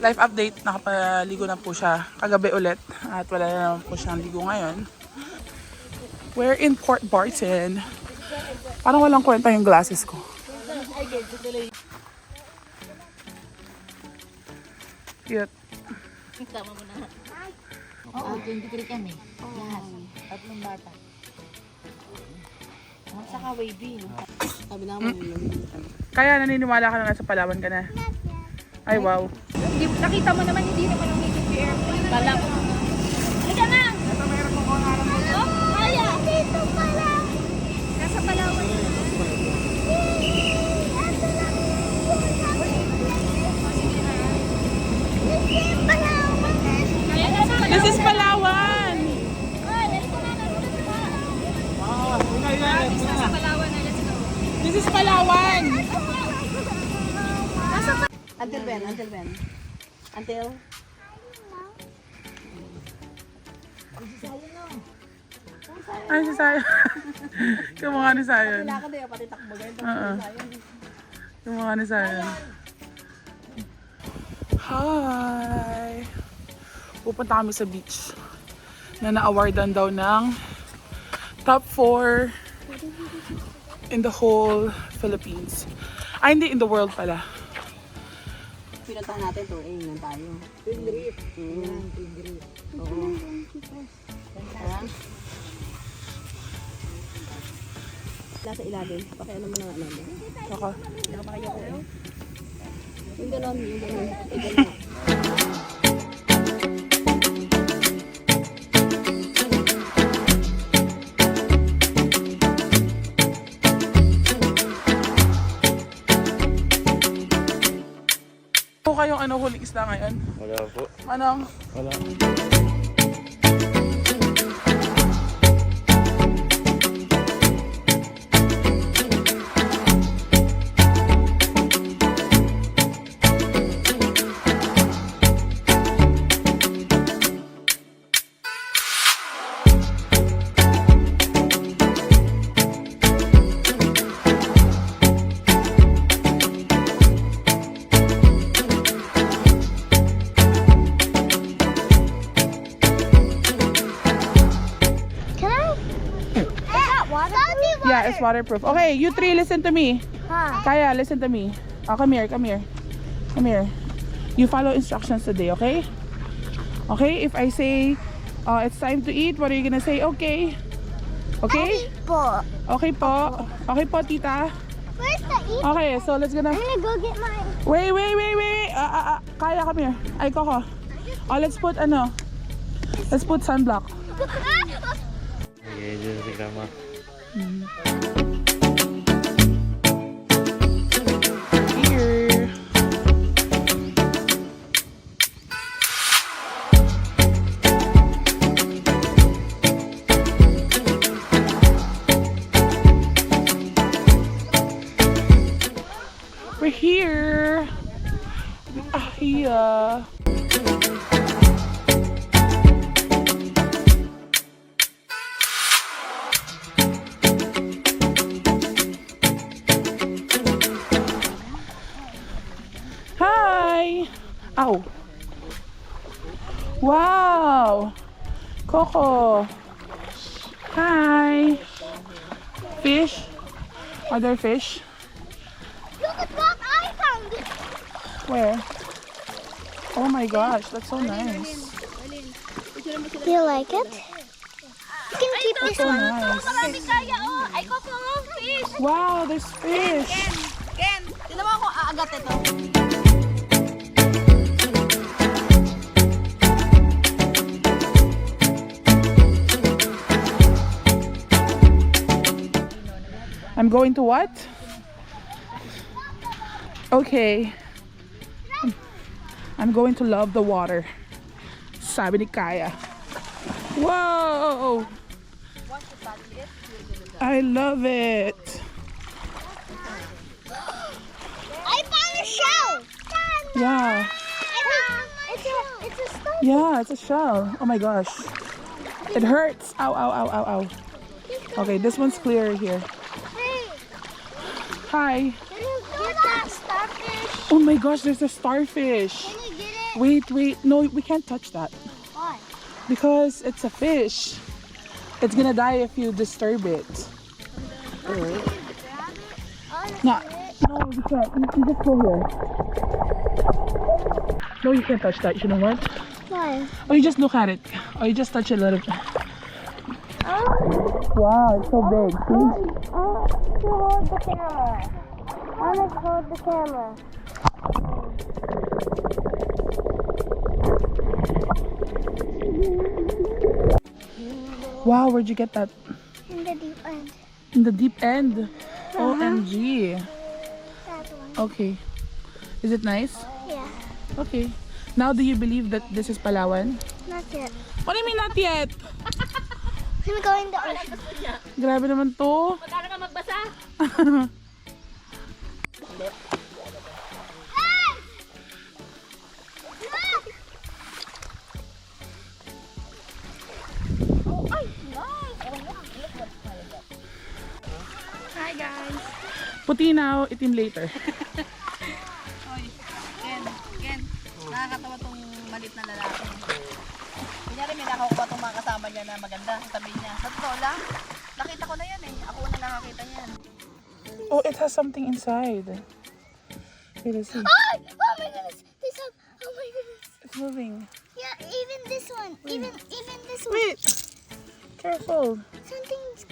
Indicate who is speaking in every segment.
Speaker 1: Life update, nakapaligo na po siya kagabi ulit at wala na naman po siyang ligo ngayon. We're in Port Barton. Parang walang kwenta yung glasses ko. Cute.
Speaker 2: Tama mo na. Oo, 23 kami. Lahat. Tatlong bata. Saka wavy. Sabi naman
Speaker 1: Kaya naniniwala ka na nasa Palawan ka na? Ay, wow.
Speaker 2: Nakita mo naman, hindi naman ang native airplane. Kala ko. Halika na! Ito meron mo kung alam mo. Oh, kaya! Dito pala! Nasa Palawan.
Speaker 1: This is Palawan! This is Palawan!
Speaker 2: Until when? Until when? Until?
Speaker 1: Ay, si Sayon. Kamukha ni Sayon.
Speaker 2: Wala ka din, pati takbo ganyan.
Speaker 1: Kamukha ni Sayon. Hi! Pupunta kami sa beach na na-awardan daw ng top 4 in the whole Philippines. Ay, hindi, in the world pala.
Speaker 2: Pinuntahan natin to, nang tayo. Twin Reef. Twin Reef. Oo. Nasa ilalim. Pakialam mo na nga namin.
Speaker 1: Ako.
Speaker 2: Nakapakayo ko. Yung ganon, yung ganon. Yung ganon.
Speaker 1: Kayong ano, huling isla ngayon?
Speaker 3: Wala po.
Speaker 1: Anong?
Speaker 3: Wala.
Speaker 1: Yeah, it's waterproof. Okay, you three, listen to me. Kaya, listen to me. Oh, come here, come here. Come here. You follow instructions today, okay? Okay, if I say it's time to eat, what are you gonna say? Okay. Okay?
Speaker 4: Po.
Speaker 1: Okay po. Okay po, tita.
Speaker 4: Where's the eat?
Speaker 1: Okay, so let's gonna...
Speaker 4: I'm gonna go get mine.
Speaker 1: Wait. Kaya, come here. Ay, Coco. Oh, let's put ano. Let's put sunblock.
Speaker 3: Okay, dyan si Grandma.
Speaker 1: Here. We're here. We are here. Hi! Ow! Wow! Coco! Hi! Fish? Are there fish?
Speaker 4: Look at what I found.
Speaker 1: Where? Oh my gosh, that's so nice.
Speaker 4: Do you like it? You can keep this
Speaker 1: So
Speaker 4: one.
Speaker 1: nice.
Speaker 2: Ay, Coco, fish!
Speaker 1: Wow, there's fish!
Speaker 2: Ken, tinan mo ako aagat ito.
Speaker 1: I'm going to what? Okay. I'm going to love the water. Sabi ni Kaya. Whoa! I love it.
Speaker 4: I found a shell.
Speaker 1: Yeah.
Speaker 4: It's a stone.
Speaker 1: Yeah, it's a shell. Oh my gosh. It hurts. Ow, ow, ow, ow, ow. Okay, this one's clear here.
Speaker 4: Hey,
Speaker 1: Hi.
Speaker 4: can you get that starfish?
Speaker 1: Oh my gosh, there's a starfish.
Speaker 4: Can you get it?
Speaker 1: Wait. No, we can't touch that.
Speaker 4: Why?
Speaker 1: Because it's a fish. It's gonna die if you disturb it. No, you can't. You just go here. No, you can't touch that. You know what?
Speaker 4: Why?
Speaker 1: Or you just look at it. Or you just touch it a little bit. Wow, it's so big. See?
Speaker 4: To hold the camera. I want to hold the camera.
Speaker 1: Wow, where'd you get that?
Speaker 4: In the deep end.
Speaker 1: In the deep end. OMG.
Speaker 4: That one.
Speaker 1: Okay. Is it nice?
Speaker 4: Yeah.
Speaker 1: Okay. Now do you believe that this is Palawan?
Speaker 4: Not yet.
Speaker 1: What do you mean not yet?
Speaker 4: Let me go in the ocean.
Speaker 1: Grabe naman to.
Speaker 2: Magkano ka magbasa? Hi guys.
Speaker 1: Puti now, itim later.
Speaker 2: Hoy, Ken. Nakakatawa tong malit na lalaki. Kunyari may nakakuha tong mga kasama niya na maganda. Sabi niya, sa totoo lang, nakita ko na yan eh. Ako na nakakita niyan.
Speaker 1: Oh, it has something inside. Wait, let's see.
Speaker 4: Oh my goodness. This one. Oh my goodness.
Speaker 1: It's moving.
Speaker 4: Yeah, even this one. Even this one.
Speaker 1: Wait. Careful.
Speaker 4: Something's.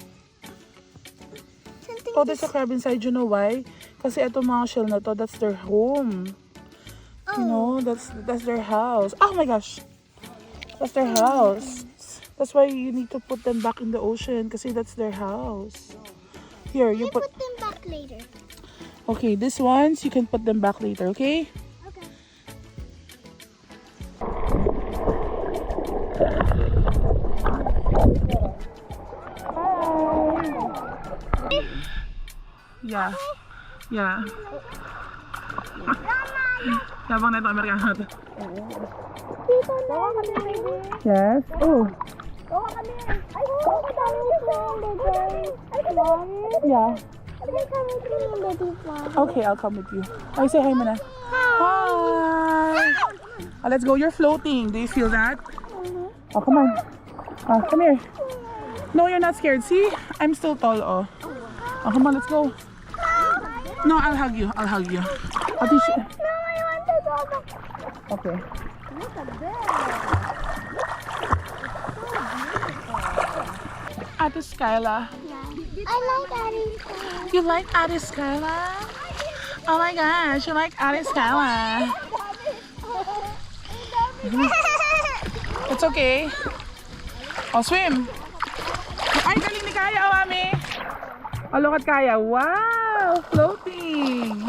Speaker 1: Oh, there's a crab inside. You know why? Kasi itong mga shell na to, that's their home. You know, that's their house. Oh my gosh. That's their house. That's why you need to put them back in the ocean kasi that's their house. Here, you
Speaker 4: Put
Speaker 1: put...
Speaker 4: them back later.
Speaker 1: Okay, these ones, you can put them back later, okay?
Speaker 4: Okay.
Speaker 1: Yeah. Yeah. Yabang na ito, Amerikano na ito.
Speaker 4: Dito na kami.
Speaker 1: Yes. Oh.
Speaker 4: Gawa kami. Ay, kadami ito. Ay, kadami.
Speaker 1: Yeah.
Speaker 4: Ay, kami ito yung baby one.
Speaker 1: Okay, I'll come with you. Ay, say hi muna. Hi. Oh, let's go. You're floating. Do you feel that? Oh, come on. Oh, come here. No, you're not scared. See? I'm still tall. Oh. Oh, come on. Let's go. No, I'll hug you. I'll hug you. I'll teach you.
Speaker 4: No, I want to go back.
Speaker 1: Okay.
Speaker 4: Look at this.
Speaker 1: Ate Skyla.
Speaker 4: Yeah. I like Addie.
Speaker 1: You like Ate Skyla? Oh my gosh, you like Ate Skyla. It's okay. Oh, swim. Ay, galing ni Kaya, oh, mami. Oh, look at Kaya. Wow, floating.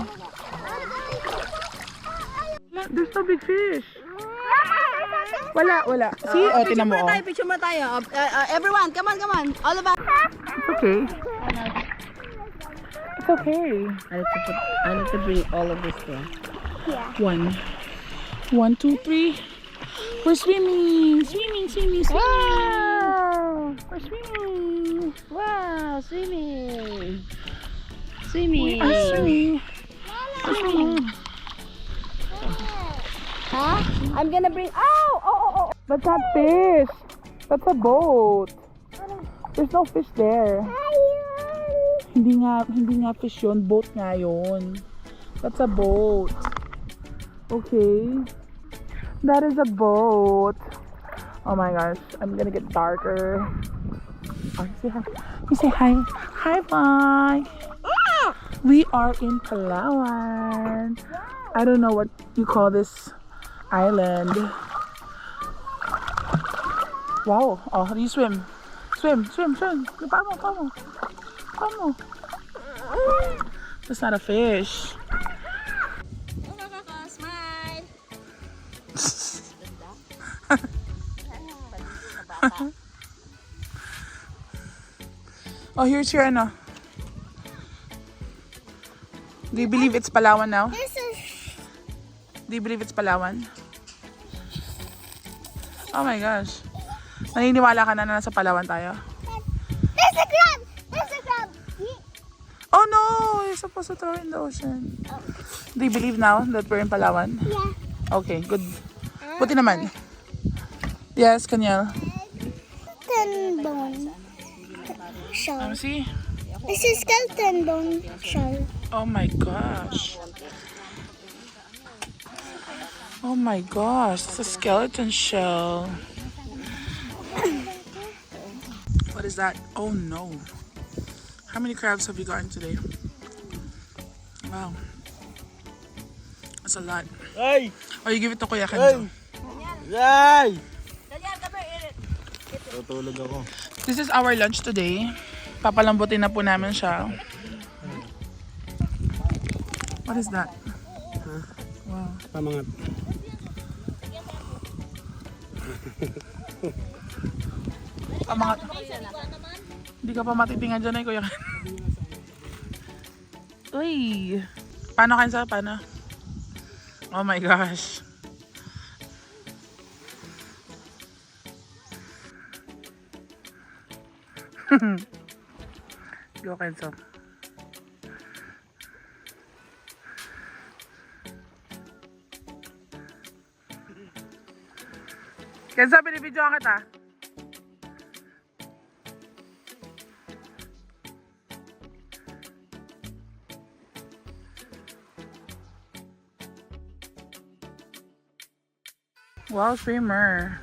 Speaker 1: There's no big fish. Wala. See? Oh, tinan mo. Oh.
Speaker 2: Picture mo tayo. Everyone, come on. All of us.
Speaker 1: It's okay. It's okay.
Speaker 2: I need to bring all of this there.
Speaker 4: Yeah.
Speaker 1: 1, 2, 3. We're swimming.
Speaker 2: Wow!
Speaker 1: We're swimming.
Speaker 2: Wow, swimming.
Speaker 1: We are swimming. We're swimming.
Speaker 2: Huh? I'm gonna bring. Oh!
Speaker 1: That's not fish. That's a boat. There's no fish there. Hindi nga fish yun. Boat nga yun. That's a boat. Okay. That is a boat. Oh my gosh. I'm gonna get darker. Oh, say hi. You say hi. Hi, bye. We are in Palawan. I don't know what you call this island. Wow. Oh, how do you swim? Swim. Come on. That's not a fish.
Speaker 2: Smile.
Speaker 1: Oh, here's your ano. Do you believe it's Palawan now?
Speaker 4: This is.
Speaker 1: Do you believe it's Palawan? Oh my gosh. Naniniwala ka na nasa Palawan tayo?
Speaker 4: There's a crab.
Speaker 1: Oh no! You're supposed to throw it in the ocean. Do you believe now that we're in Palawan?
Speaker 4: Yeah.
Speaker 1: Okay, good. Buti naman. Yes, Kanyel.
Speaker 4: Skeleton bone shell.
Speaker 1: See?
Speaker 4: This is skeleton bone shell.
Speaker 1: Oh my gosh. Oh my gosh, it's a skeleton shell. What is that? Oh no. How many crabs have you gotten today? Wow. That's a lot.
Speaker 3: Ay!
Speaker 1: Oh, you give it to Kuya Kenzo.
Speaker 3: Ay! Tutulog ako.
Speaker 1: This is our lunch today. Papalambutin na po namin siya. What is that? Wow.
Speaker 3: Pamangat.
Speaker 1: Pamangat. Hindi ka pa matitingan dyan Kuya Ken. Uy! Paano Kenzo? Paano? Oh my gosh. Go Kenzo. Kenzo, binibidyoan kita. Wow, swimmer.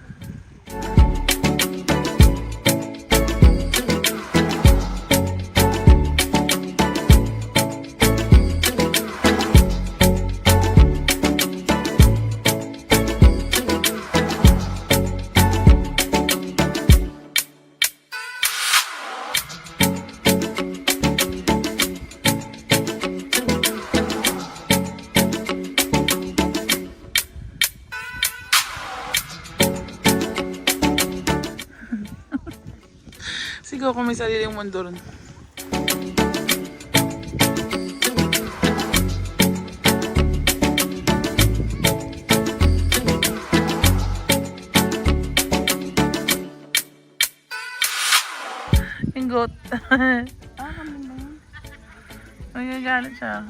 Speaker 1: Sigaw ko may sariling mundo ron. Ingot. Ay, gagalit siya.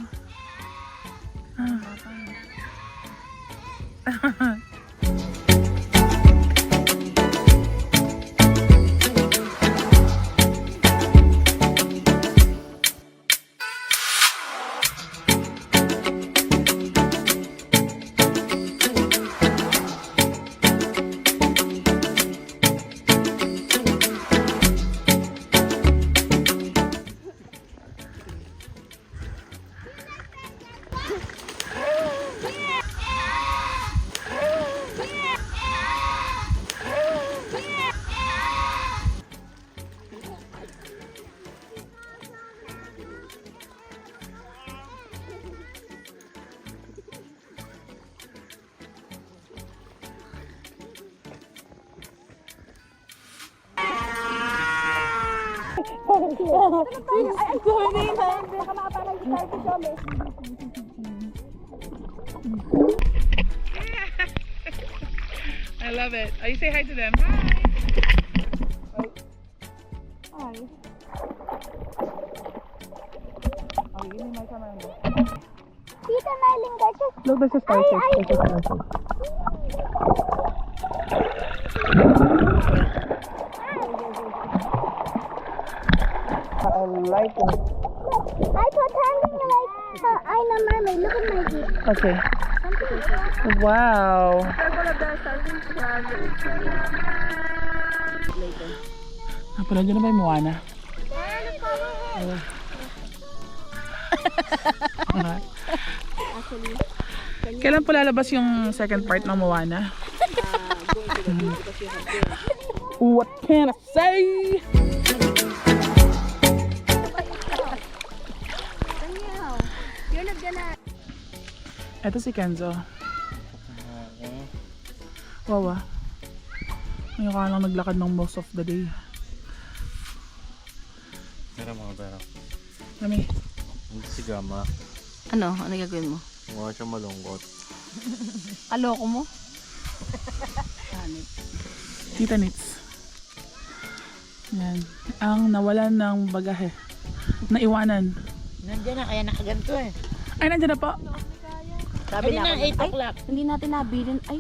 Speaker 1: I love it. Oh, you say hi to them. Hi. Hi. Oh, give me my camera.
Speaker 4: Tita Marlene, that's just
Speaker 1: Look, there's a starfish. There's a starfish. I like it.
Speaker 4: I pretending like I'm a mermaid. Look at my feet.
Speaker 1: Okay. Wow. Napanood nyo na ba yung Moana? Kailan po lalabas yung second part ng Moana? What can I say?
Speaker 4: You're not gonna.
Speaker 1: Ito si Kenzo. Wawa. Ngayon ka lang naglakad ng most of the day.
Speaker 3: Meron mga pera.
Speaker 1: Mami.
Speaker 3: Hindi si Gama.
Speaker 2: Ano? Ano gagawin mo?
Speaker 3: Mukha siya malungkot.
Speaker 2: Kaloko mo?
Speaker 1: Tita Nits. Yan. Ang nawalan ng bagahe. Naiwanan.
Speaker 5: Nandiyan na, kaya nakaganto eh.
Speaker 1: Ay, nandiyan na po.
Speaker 2: Sabi na ako, 8 o'clock. Hindi natin nabilin. Ay,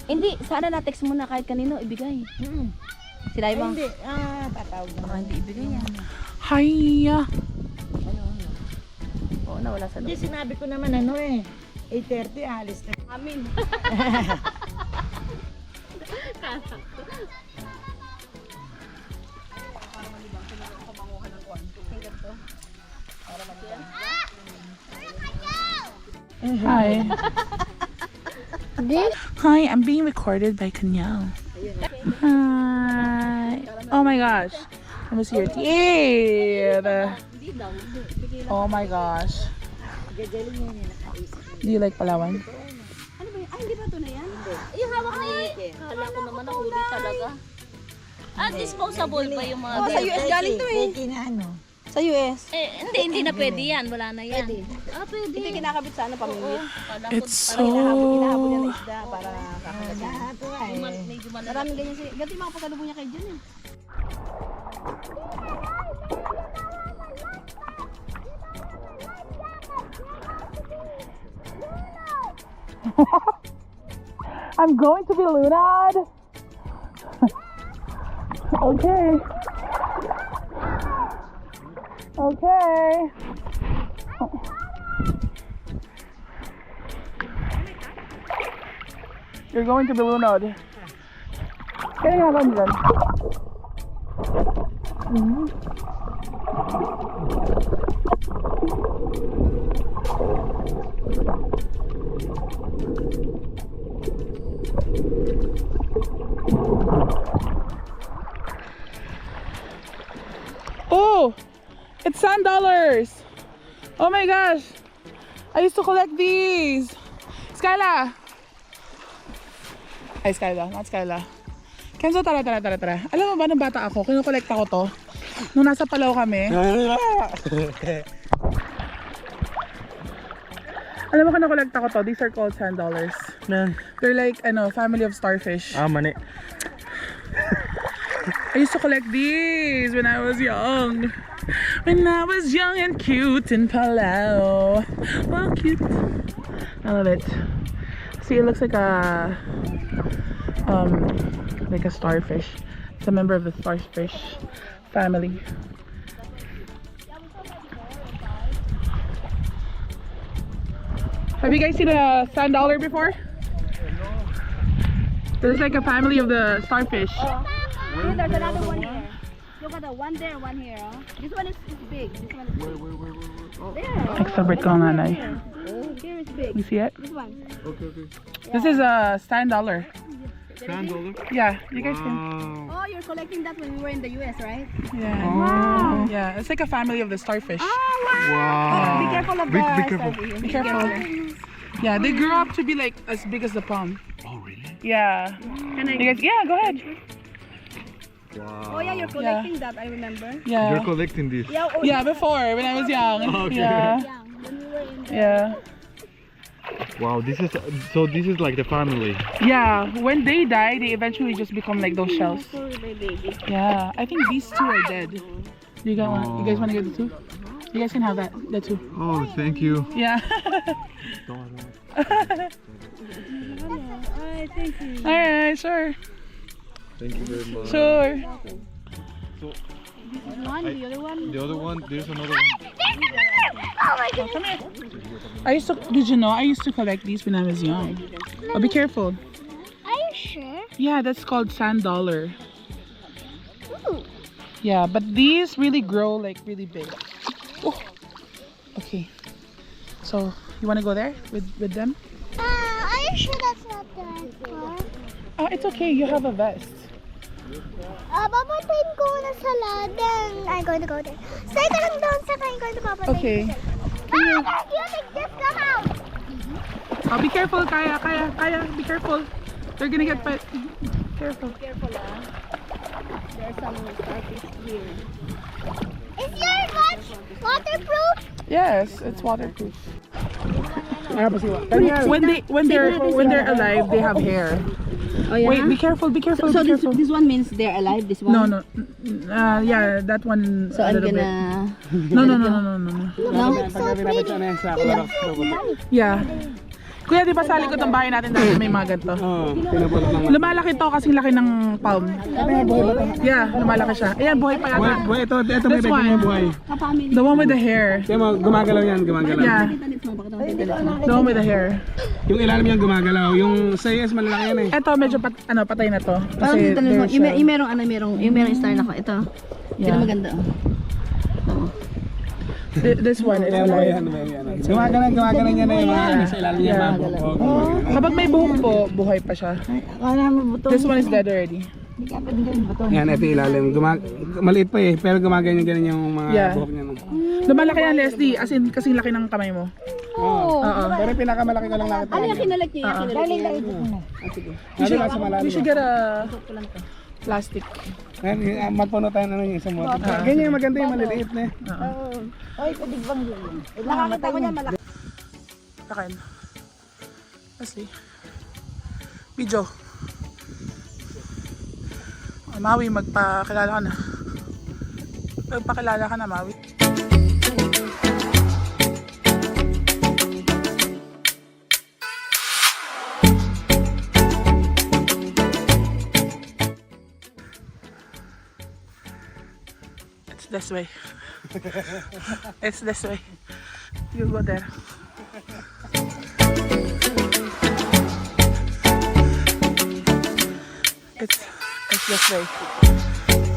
Speaker 2: hindi. Sana na-text mo na kahit kanino ibigay. Sinabi mo? Hindi. Tatawag na. Baka hindi ibigay yan.
Speaker 1: Hiya.
Speaker 2: Oo, nawala sa loob.
Speaker 5: Hindi, sinabi ko naman ano eh. 8:30, alis na.
Speaker 2: Amin.
Speaker 1: Hi.
Speaker 4: This
Speaker 1: Hi, I'm being recorded by Kanyal. Hi. Oh my gosh. Let me see your teeth. Oh my gosh. Do you like Palawan?
Speaker 2: Ano ba yun? Ay, hindi ba ito na yan? Yung hawak na yun. Kala ko naman nahuli talaga. Ah, disposable pa yung mga Sa US galing to eh.
Speaker 5: Peki na ano.
Speaker 2: Sa US.
Speaker 6: Hindi na pwede yan. Wala na yan. Ah, pwede.
Speaker 2: Ito yung kinakabit sa ano, pamimit.
Speaker 1: It's
Speaker 2: Hinahabol niya ng
Speaker 1: so...
Speaker 2: isda para kakagat niya.
Speaker 5: Lahat to ay.
Speaker 6: Medyo malala.
Speaker 2: Maraming ganyan siya. Ganito yung mga pasalubong niya kay Jun eh.
Speaker 1: I'm going to be Lunad. Okay. Okay. You're going to be Lunad. Kaya nga kami dyan. Oh, it's $10. Oh my gosh. I used to collect these. Skyla. Ay, Skyla, not Skyla. Kenzo, tara. Alam mo ba, nung bata ako, kinukolekta ko to. Nung nasa Palau kami. Alam mo, kinukolekta ko to. These are called $10.
Speaker 3: Man.
Speaker 1: They're like, family of starfish.
Speaker 3: Mani.
Speaker 1: I used to collect these when I was young. When I was young and cute in Palau. Well, cute. I love it. See, it looks like a starfish. It's a member of the starfish family. Have you guys seen a $10 before? There's like a family of the starfish.
Speaker 2: Oh, there's another one here. Look at the one there, one here. Oh. This one is big. This one is big. There.
Speaker 1: Extrovert ko nga, nanay.
Speaker 2: Here is big.
Speaker 1: You see it?
Speaker 2: This one.
Speaker 1: This is a $10.
Speaker 3: $10?
Speaker 1: Yeah, you guys can.
Speaker 2: Oh, you're collecting that when we were in the US, right?
Speaker 1: Yeah.
Speaker 3: Wow.
Speaker 1: Yeah, it's like a family of the starfish.
Speaker 3: Wow.
Speaker 2: Be careful of
Speaker 3: Be
Speaker 2: the
Speaker 3: careful.
Speaker 2: starfish.
Speaker 1: Be careful. Yeah, they grew up to be like as big as the palm.
Speaker 3: Oh, really?
Speaker 1: Yeah.
Speaker 2: Can I?
Speaker 1: You guys, yeah, go ahead.
Speaker 3: Wow.
Speaker 2: Oh yeah, you're collecting that. I remember.
Speaker 1: Yeah.
Speaker 3: You're collecting this.
Speaker 2: Yeah. Oh,
Speaker 1: Yeah, before when I was young.
Speaker 3: Okay.
Speaker 1: Yeah.
Speaker 2: yeah. When we were in the
Speaker 1: Yeah.
Speaker 3: Wow, this is like the family.
Speaker 1: Yeah. When they die, they eventually just become like those shells.
Speaker 2: Sorry, my baby.
Speaker 1: Yeah. I think these two are dead. You guys want? You guys want to get the two? You guys can have that. The two.
Speaker 3: Oh, thank you.
Speaker 1: Yeah.
Speaker 2: Alright, thank you.
Speaker 1: All right. Sure.
Speaker 3: Thank you very much.
Speaker 1: Sure.
Speaker 2: One, the other one.
Speaker 3: The other one, there's another one.
Speaker 1: Come here. Did you know I used to collect these when I was young? Oh, be careful.
Speaker 4: Are you sure?
Speaker 1: Yeah, that's called $10.
Speaker 4: Ooh.
Speaker 1: Yeah, but these really grow like really big. Oh. Okay. So you want to go there with them?
Speaker 4: Are you sure that's not the one?
Speaker 1: Oh, it's okay. You have a vest.
Speaker 4: Papuntahin ko na sa ladan. I'm going to go there. Stay ka lang doon sa I'm going to go there.
Speaker 1: Okay.
Speaker 4: Ah, you think this come out?
Speaker 1: Oh, be careful, Kaya. Be careful. They're gonna get bit. Careful.
Speaker 2: Careful, ah. There's some starfish here.
Speaker 4: Is your watch waterproof?
Speaker 1: Yes, it's waterproof. When they're alive, they have hair.
Speaker 2: Oh, yeah?
Speaker 1: Wait, be careful, be careful,
Speaker 2: So
Speaker 1: be
Speaker 2: this,
Speaker 1: careful.
Speaker 2: this one means they're alive, this one?
Speaker 1: No, no. Yeah, that one
Speaker 2: So
Speaker 1: a
Speaker 2: I'm
Speaker 1: little bit.
Speaker 2: gonna...
Speaker 1: No, no, no, no, no, no.
Speaker 2: No?
Speaker 1: Yeah. Kuya, di ba sa likod ng bahay natin dati may mga ganito?
Speaker 3: Oo, pinapulot lang.
Speaker 1: Lumalaki to kasing laki ng palm. Yeah, lumalaki siya. Ayan, buhay pa yata.
Speaker 3: Buhay, ito may
Speaker 1: This
Speaker 3: pwede
Speaker 1: one.
Speaker 3: may buhay.
Speaker 1: The one with the hair.
Speaker 3: Kaya mo, gumagalaw yan, gumagalaw.
Speaker 1: Yeah, the one with the hair.
Speaker 3: Yung ilalim yan gumagalaw. Yung sa yes, malalaki yan eh.
Speaker 1: Ito, medyo patay na to.
Speaker 2: Parang
Speaker 1: Kasi
Speaker 2: dito lang,
Speaker 1: there's a-
Speaker 2: yung merong star na ko. Ito.
Speaker 1: Yeah.
Speaker 2: Ito maganda. Oh.
Speaker 1: This one is
Speaker 3: Kaya mo
Speaker 1: alive.
Speaker 3: yan, gumagalaw yan eh. Yung mga nasa ilalim yan,
Speaker 1: Yeah.
Speaker 3: mga buhok.
Speaker 1: Kapag may buhok po, buhay pa siya.
Speaker 5: Kaya mo buto.
Speaker 1: This one is dead already.
Speaker 5: Hindi ka pwede ganyan buto.
Speaker 3: Yan, ito ilalim. Maliit pa eh, pero gumaganyan yung mga
Speaker 1: Yeah.
Speaker 3: buhok niya. No?
Speaker 1: Lumalaki yan, Leslie. As in, kasing laki ng kamay mo.
Speaker 3: Oo.
Speaker 1: Oo.
Speaker 3: Pero pinakamalaki ko lang nakita.
Speaker 2: Ano yung kinalag niya?
Speaker 1: You should,
Speaker 3: sa malalim.
Speaker 1: you should get a plastic.
Speaker 3: Magpuno tayo na yung isang motor. Ganyan yung maganda yung maliliit na eh.
Speaker 5: Oy, pwede bang yun? Nakakita ko niya malaki.
Speaker 1: Akin. Leslie. Video. Maui, magpakilala ka na. Magpakilala ka na, Maui. It's this way. It's this way. You go there. It's this way.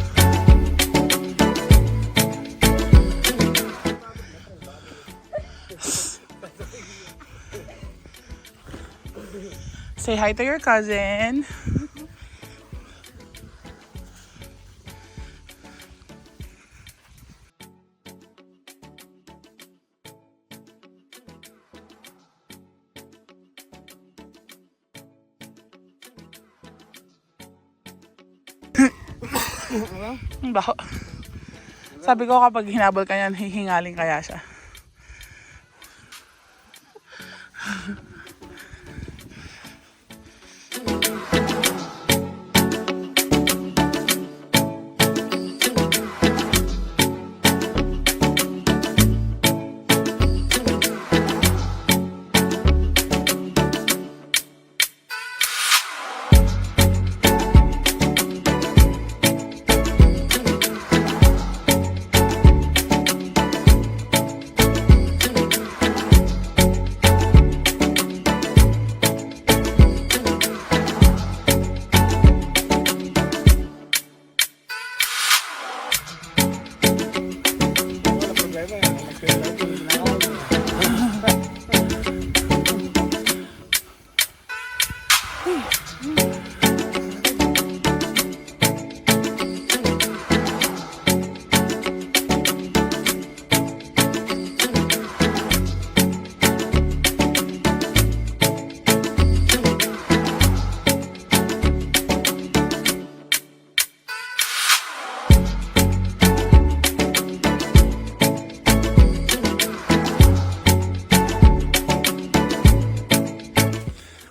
Speaker 1: Say hi to your cousin. Ang baho. Sabi ko kapag hinabol ka niyan, hihingaling kaya siya.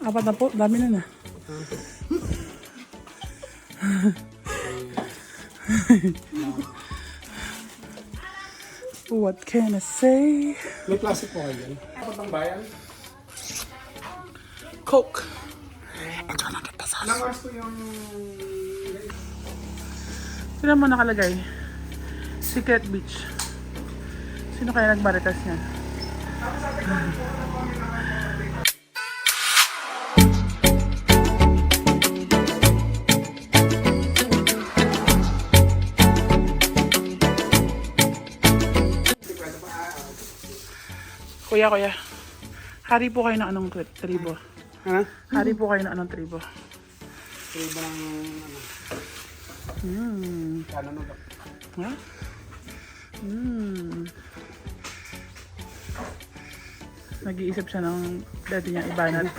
Speaker 1: Apat na po, dami na na. What can I say?
Speaker 3: May plastic po kayo dyan. Kapag ang bayan?
Speaker 1: Coke. And 100 pesos.
Speaker 3: Nakawas ko yung...
Speaker 1: Sino mo nakalagay? Secret Beach. Sino kaya nagbaritas niyan? Kuya. Hari po kayo ng anong tribo?
Speaker 3: Ano?
Speaker 1: Hari po kayo ng anong tribo?
Speaker 3: Tribo ng... Ano? Ano?
Speaker 1: Ha? Nag-iisip siya ng dati niya ibanat.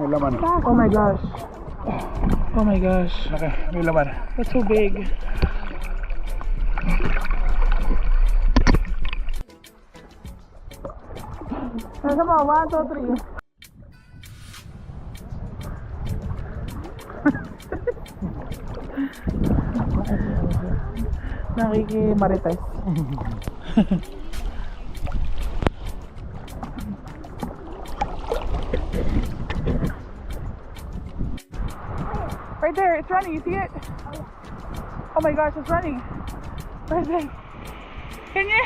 Speaker 3: May laman.
Speaker 1: Oh my gosh. Oh my gosh.
Speaker 3: Okay, may laman.
Speaker 1: That's so big. Nasa mo? 1, 2, 3. Nakikimarites. Right there, it's running. You see it? Oh my gosh, it's running. Right there. Can you?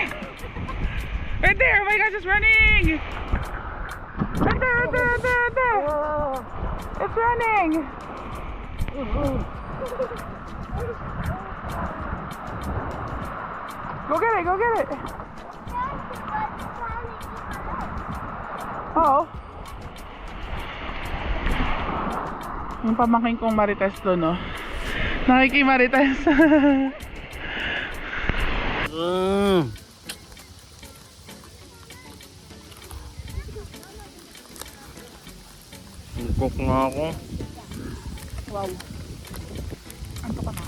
Speaker 1: Right there. Oh my gosh, it's running. Right there, right there, right there, right there. It's running. Go get it, go get it. Oo. Yung pamangkin kong marites doon, no? Nakikimarites.
Speaker 3: Cook nga ako.
Speaker 1: Wow. Anto ka na.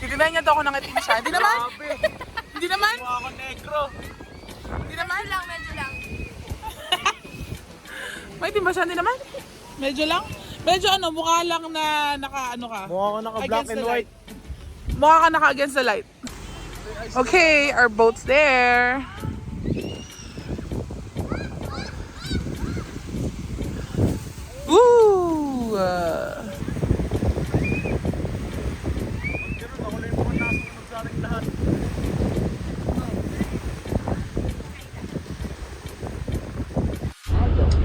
Speaker 1: Titinayin niya daw ako ng itim siya. Hindi naman. Hindi naman.
Speaker 3: Ako negro.
Speaker 1: Hindi naman. Medyo lang. May itim ba siya? Hindi naman. Medyo lang. Medyo ano, mukha lang na naka ano ka.
Speaker 3: Mukha ko naka black
Speaker 1: Against
Speaker 3: and
Speaker 1: the
Speaker 3: white.
Speaker 1: light. Mukha ka naka against the light. Okay, our boat's there. Ooh!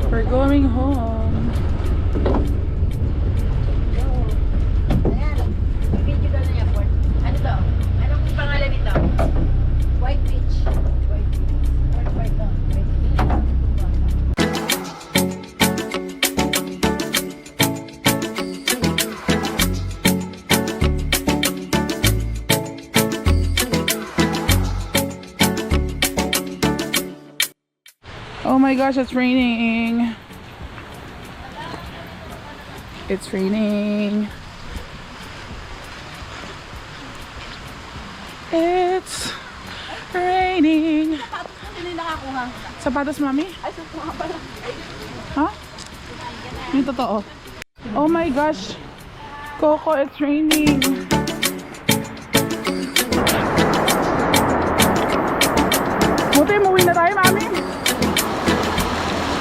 Speaker 1: We're going home.
Speaker 2: Video daw na airport. Ano to? Anong pangalan nito? White Beach. White Beach. White to. White Beach.
Speaker 1: Oh my gosh, it's raining. It's raining. It's raining.
Speaker 2: Hindi nakakuha.
Speaker 1: Sapatos, mami?
Speaker 2: Ay, susunod pala.
Speaker 1: Ha? Yung totoo. Oh my gosh. Coco, it's raining.